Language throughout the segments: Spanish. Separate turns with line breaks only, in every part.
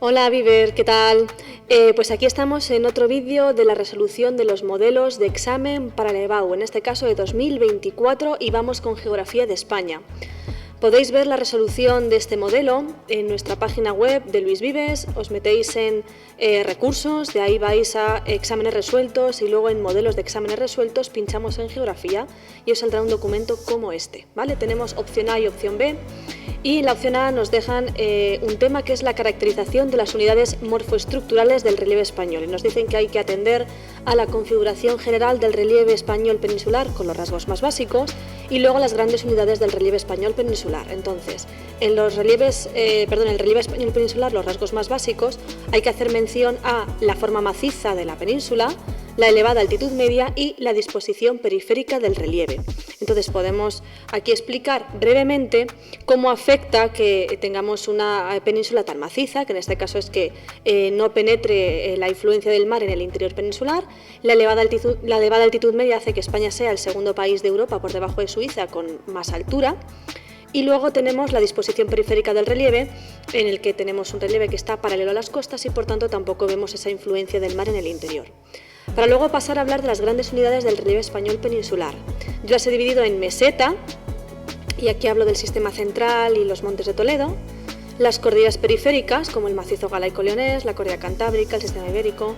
Hola Viver, ¿qué tal? Pues aquí estamos en otro vídeo de la resolución de los modelos de examen para el EBAU, en este caso de 2024, y vamos con Geografía de España. Podéis ver la resolución de este modelo en nuestra página web de Luis Vives, os metéis en recursos, de ahí vais a exámenes resueltos y luego en modelos de exámenes resueltos pinchamos en Geografía y os saldrá un documento como este, ¿vale? Tenemos opción A y opción B. Y en la opción A nos dejan un tema que es la caracterización de las unidades morfoestructurales del relieve español. Y nos dicen que hay que atender a la configuración general del relieve español peninsular con los rasgos más básicos y luego las grandes unidades del relieve español peninsular. Entonces, en el relieve español peninsular, los rasgos más básicos, hay que hacer mención a la forma maciza de la península, la elevada altitud media y la disposición periférica del relieve. Entonces podemos aquí explicar brevemente cómo afecta que tengamos una península tan maciza, que en este caso es que no penetre la influencia del mar en el interior peninsular. La elevada altitud media hace que España sea el segundo país de Europa por debajo de Suiza con más altura. Y luego tenemos la disposición periférica del relieve, en el que tenemos un relieve que está paralelo a las costas y por tanto tampoco vemos esa influencia del mar en el interior. Para luego pasar a hablar de las grandes unidades del relieve español peninsular. Yo las he dividido en meseta, y aquí hablo del sistema central y los montes de Toledo, las cordilleras periféricas, como el macizo galaico-leonés, la cordillera cantábrica, el sistema ibérico,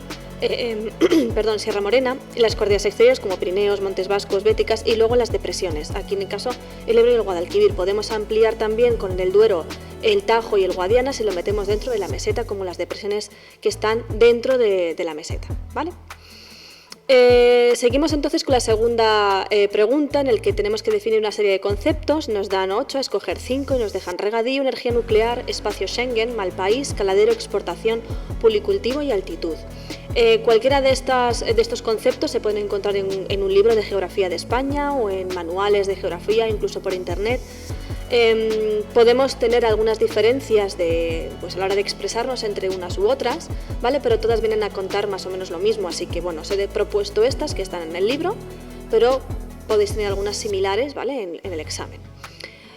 Sierra Morena, y las cordilleras exteriores como Pirineos, Montes Vascos, Béticas, y luego las depresiones, aquí en el caso el Ebro y el Guadalquivir. Podemos ampliar también con el Duero, el Tajo y el Guadiana si lo metemos dentro de la meseta, como las depresiones que están dentro de la meseta, ¿vale? Seguimos entonces con la segunda pregunta, en el que tenemos que definir una serie de conceptos. Nos dan 8 a escoger 5 y nos dejan regadío, energía nuclear, espacio Schengen, mal país, caladero, exportación, policultivo y altitud. Cualquiera de estos conceptos se pueden encontrar en un libro de geografía de España o en manuales de geografía, incluso por internet. Podemos tener algunas diferencias a la hora de expresarnos entre unas u otras, ¿vale? Pero todas vienen a contar más o menos lo mismo, así que bueno, os he propuesto estas que están en el libro, pero podéis tener algunas similares, ¿vale? en el examen.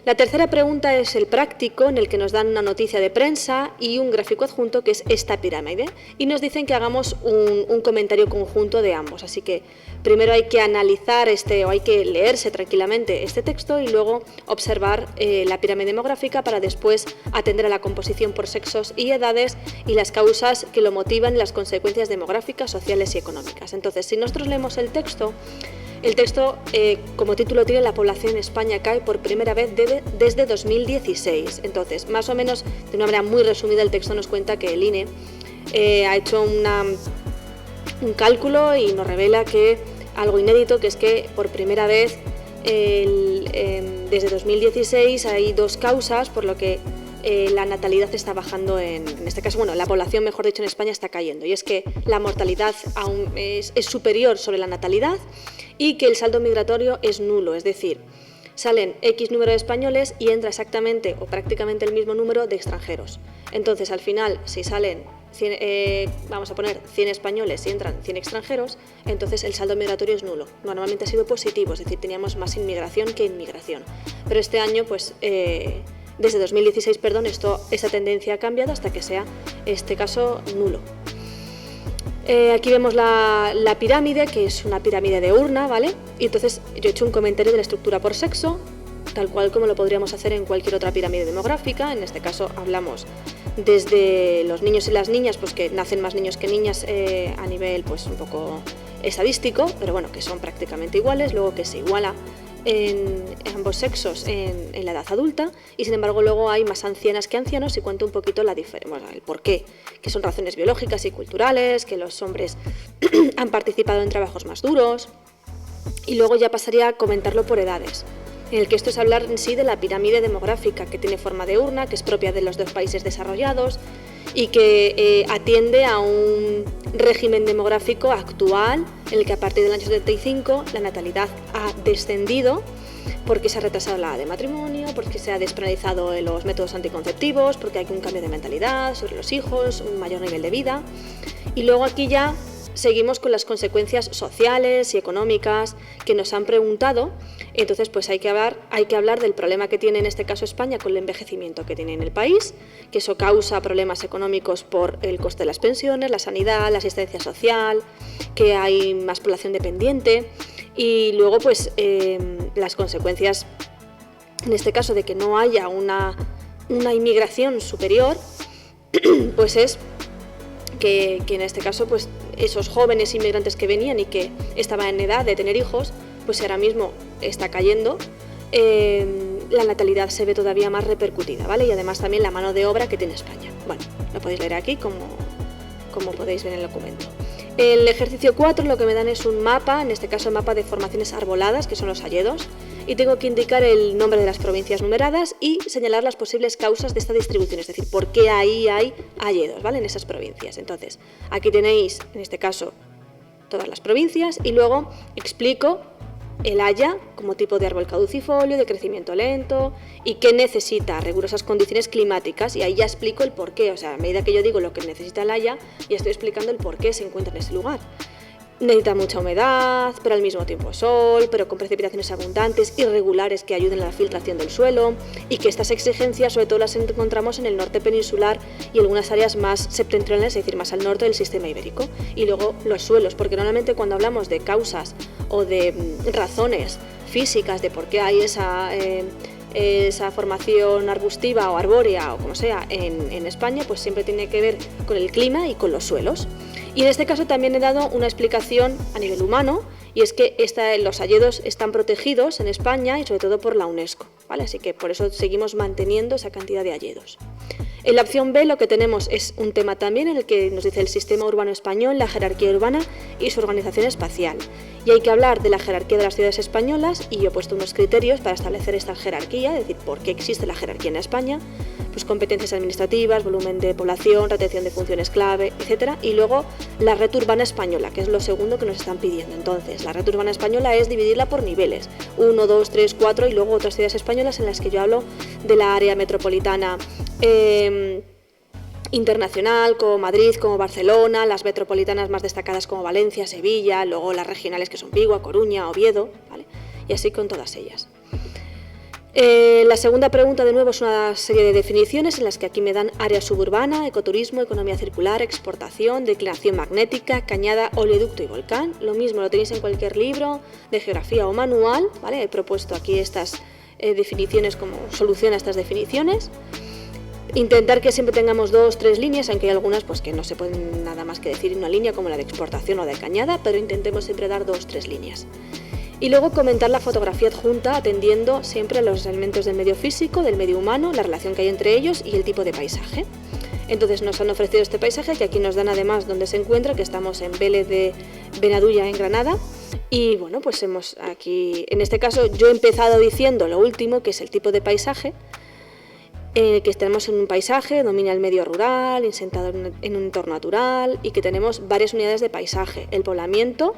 La tercera pregunta es el práctico, en el que nos dan una noticia de prensa y un gráfico adjunto, que es esta pirámide, y nos dicen que hagamos un comentario conjunto de ambos. Así que primero hay que analizar o hay que leerse tranquilamente este texto y luego observar la pirámide demográfica para después atender a la composición por sexos y edades y las causas que lo motivan y las consecuencias demográficas, sociales y económicas. Entonces, si nosotros leemos el texto, como título tiene La población en España cae por primera vez desde 2016. Entonces, más o menos, de una manera muy resumida, el texto nos cuenta que el INE ha hecho un cálculo y nos revela que algo inédito, que es que por primera vez desde 2016 hay dos causas por lo que la natalidad está bajando en este caso, la población, mejor dicho, en España está cayendo, y es que la mortalidad aún es superior sobre la natalidad y que el saldo migratorio es nulo, es decir, salen X número de españoles y entra exactamente o prácticamente el mismo número de extranjeros. Entonces, al final, si salen 100, vamos a poner 100 españoles y entran 100 extranjeros, entonces el saldo migratorio es nulo. Normalmente ha sido positivo, es decir, teníamos más inmigración que inmigración. Pero este año, desde 2016, esa tendencia ha cambiado hasta que sea, este caso, nulo. Aquí vemos la pirámide, que es una pirámide de urna, ¿vale? Y entonces yo he hecho un comentario de la estructura por sexo, tal cual como lo podríamos hacer en cualquier otra pirámide demográfica. En este caso hablamos desde los niños y las niñas, pues que nacen más niños que niñas a nivel un poco estadístico, pero bueno, que son prácticamente iguales, luego que se iguala en ambos sexos en la edad adulta, y sin embargo luego hay más ancianas que ancianos, y cuento un poquito el porqué, que son razones biológicas y culturales, que los hombres han participado en trabajos más duros, y luego ya pasaría a comentarlo por edades, en el que esto es hablar en sí de la pirámide demográfica, que tiene forma de urna, que es propia de los dos países desarrollados y que atiende a un régimen demográfico actual en el que a partir del año 75 la natalidad ha descendido porque se ha retrasado la edad de matrimonio, porque se ha despenalizado los métodos anticonceptivos, porque hay un cambio de mentalidad sobre los hijos, un mayor nivel de vida. Y luego aquí ya seguimos con las consecuencias sociales y económicas que nos han preguntado. Entonces, pues hay que hablar del problema que tiene en este caso España con el envejecimiento que tiene en el país, que eso causa problemas económicos por el coste de las pensiones, la sanidad, la asistencia social, que hay más población dependiente y luego pues las consecuencias, en este caso, de que no haya una inmigración superior, pues es que en este caso pues esos jóvenes inmigrantes que venían y que estaban en edad de tener hijos, pues ahora mismo está cayendo, la natalidad se ve todavía más repercutida, ¿vale? Y además también la mano de obra que tiene España. Bueno, lo podéis leer aquí como podéis ver en el documento. El ejercicio 4 lo que me dan es un mapa, en este caso mapa de formaciones arboladas, que son los hayedos, y tengo que indicar el nombre de las provincias numeradas y señalar las posibles causas de esta distribución, es decir, por qué ahí hay hayedos, ¿vale? En esas provincias. Entonces, aquí tenéis, en este caso, todas las provincias y luego explico el haya como tipo de árbol caducifolio, de crecimiento lento y que necesita rigurosas condiciones climáticas, y ahí ya explico el porqué. O sea, a medida que yo digo lo que necesita el haya, ya estoy explicando el por qué se encuentra en ese lugar. Necesita mucha humedad, pero al mismo tiempo sol, pero con precipitaciones abundantes y regulares que ayuden a la filtración del suelo, y que estas exigencias sobre todo las encontramos en el norte peninsular y algunas áreas más septentrionales, es decir, más al norte del sistema ibérico. Y luego los suelos, porque normalmente cuando hablamos de causas o de razones físicas de por qué hay esa formación arbustiva o arbórea o como sea en España, pues siempre tiene que ver con el clima y con los suelos. Y en este caso también he dado una explicación a nivel humano, y es que los hayedos están protegidos en España y sobre todo por la UNESCO, ¿vale? Así que por eso seguimos manteniendo esa cantidad de hayedos. En la opción B lo que tenemos es un tema también en el que nos dice el sistema urbano español, la jerarquía urbana y su organización espacial. Y hay que hablar de la jerarquía de las ciudades españolas, y yo he puesto unos criterios para establecer esta jerarquía, es decir, por qué existe la jerarquía en España, pues competencias administrativas, volumen de población, retención de funciones clave, etc. Y luego la red urbana española, que es lo segundo que nos están pidiendo. Entonces, la red urbana española es dividirla por niveles, 1, 2, 3, 4, y luego otras ciudades españolas en las que yo hablo de la área metropolitana internacional, como Madrid, como Barcelona, las metropolitanas más destacadas como Valencia, Sevilla, luego las regionales que son Vigo, Coruña, Oviedo, ¿vale? Y así con todas ellas. La segunda pregunta de nuevo es una serie de definiciones en las que aquí me dan área suburbana, ecoturismo, economía circular, exportación, declinación magnética, cañada, oleoducto y volcán. Lo mismo lo tenéis en cualquier libro de geografía o manual, ¿vale? He propuesto aquí estas definiciones como solución a estas definiciones. Intentar que siempre tengamos 2, 3 líneas, aunque hay algunas pues que no se pueden nada más que decir en una línea, como la de exportación o de cañada, pero intentemos siempre dar 2, 3 líneas. Y luego comentar la fotografía adjunta, atendiendo siempre a los elementos del medio físico, del medio humano, la relación que hay entre ellos y el tipo de paisaje. Entonces nos han ofrecido este paisaje, que aquí nos dan además dónde se encuentra, que estamos en Vélez de Benadulla, en Granada. Y bueno, pues hemos aquí, en este caso yo he empezado diciendo lo último, que es el tipo de paisaje, que tenemos en un paisaje, domina el medio rural, insentado en un entorno natural, y que tenemos varias unidades de paisaje, el poblamiento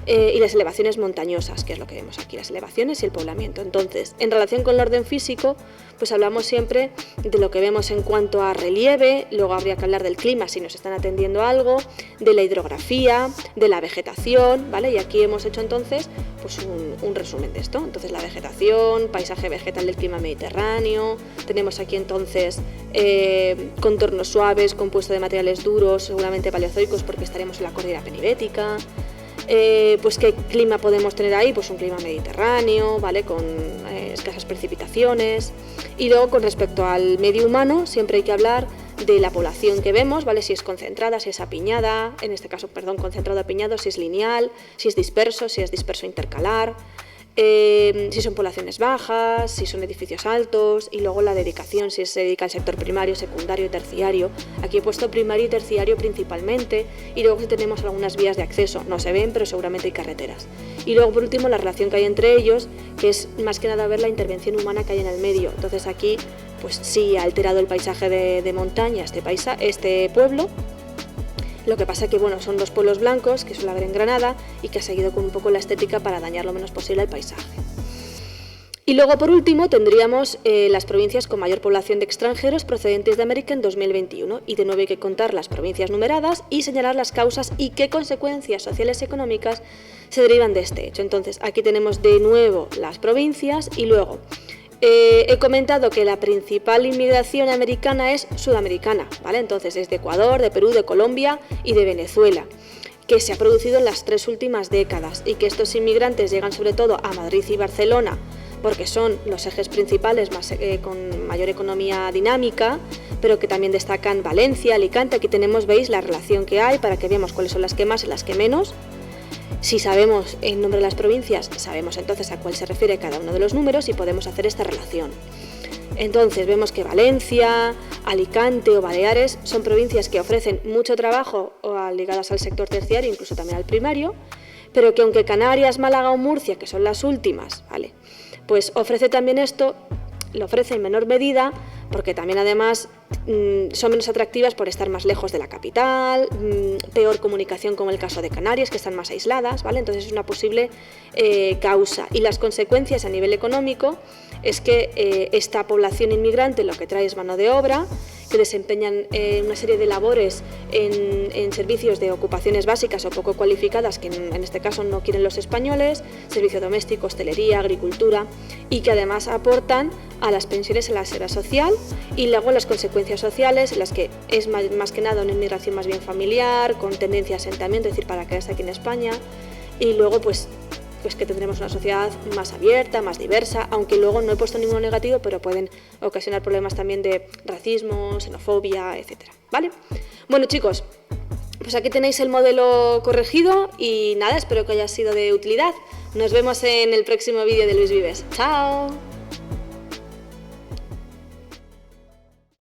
y las elevaciones montañosas, que es lo que vemos aquí, las elevaciones y el poblamiento. Entonces, en relación con el orden físico, pues hablamos siempre de lo que vemos en cuanto a relieve, luego habría que hablar del clima si nos están atendiendo algo, de la hidrografía, de la vegetación, ¿vale? Y aquí hemos hecho entonces pues un resumen de esto. Entonces, la vegetación, paisaje vegetal del clima mediterráneo, tenemos aquí entonces contornos suaves, compuesto de materiales duros, seguramente paleozoicos porque estaremos en la cordillera penibética. Pues qué clima podemos tener ahí, pues un clima mediterráneo, ¿vale? Con escasas precipitaciones. Y luego con respecto al medio humano siempre hay que hablar de la población que vemos, ¿vale? Si es concentrada, si es apiñada, en este caso, perdón, concentrado apiñado, si es lineal, si es disperso intercalar, si son poblaciones bajas, si son edificios altos, y luego la dedicación, si se dedica al sector primario, secundario y terciario. Aquí he puesto primario y terciario principalmente, y luego tenemos algunas vías de acceso, no se ven, pero seguramente hay carreteras. Y luego por último la relación que hay entre ellos, que es más que nada ver la intervención humana que hay en el medio. Entonces aquí pues sí ha alterado el paisaje de montaña este pueblo. Lo que pasa que bueno, son 2 pueblos blancos que suele haber en Granada y que ha seguido con un poco la estética para dañar lo menos posible el paisaje. Y luego, por último, tendríamos las provincias con mayor población de extranjeros procedentes de América en 2021. Y de nuevo hay que contar las provincias numeradas y señalar las causas y qué consecuencias sociales y económicas se derivan de este hecho. Entonces, aquí tenemos de nuevo las provincias y luego he comentado que la principal inmigración americana es sudamericana, ¿vale? Entonces, es de Ecuador, de Perú, de Colombia y de Venezuela, que se ha producido en las 3 últimas décadas y que estos inmigrantes llegan sobre todo a Madrid y Barcelona porque son los ejes principales con mayor economía dinámica, pero que también destacan Valencia, Alicante. Aquí tenemos, veis, la relación que hay para que veamos cuáles son las que más y las que menos. Si sabemos el nombre de las provincias, sabemos entonces a cuál se refiere cada uno de los números y podemos hacer esta relación. Entonces vemos que Valencia, Alicante o Baleares son provincias que ofrecen mucho trabajo ligadas al sector terciario, incluso también al primario, pero que aunque Canarias, Málaga o Murcia, que son las últimas, ¿vale?, pues ofrece también esto, lo ofrece en menor medida, porque también además son menos atractivas por estar más lejos de la capital, peor comunicación como el caso de Canarias, que están más aisladas, ¿vale? Entonces es una posible causa. Y las consecuencias a nivel económico es que esta población inmigrante lo que trae es mano de obra, que desempeñan una serie de labores en servicios de ocupaciones básicas o poco cualificadas, que en este caso no quieren los españoles, servicio doméstico, hostelería, agricultura, y que además aportan a las pensiones en la seguridad social, y luego las consecuencias sociales, en las que es más que nada una inmigración más bien familiar, con tendencia a asentamiento, es decir, para quedarse aquí en España, y luego pues que tendremos una sociedad más abierta, más diversa, aunque luego no he puesto ninguno negativo, pero pueden ocasionar problemas también de racismo, xenofobia, etcétera, ¿vale? Bueno, chicos, pues aquí tenéis el modelo corregido y nada, espero que haya sido de utilidad. Nos vemos en el próximo vídeo de Luis Vives. ¡Chao!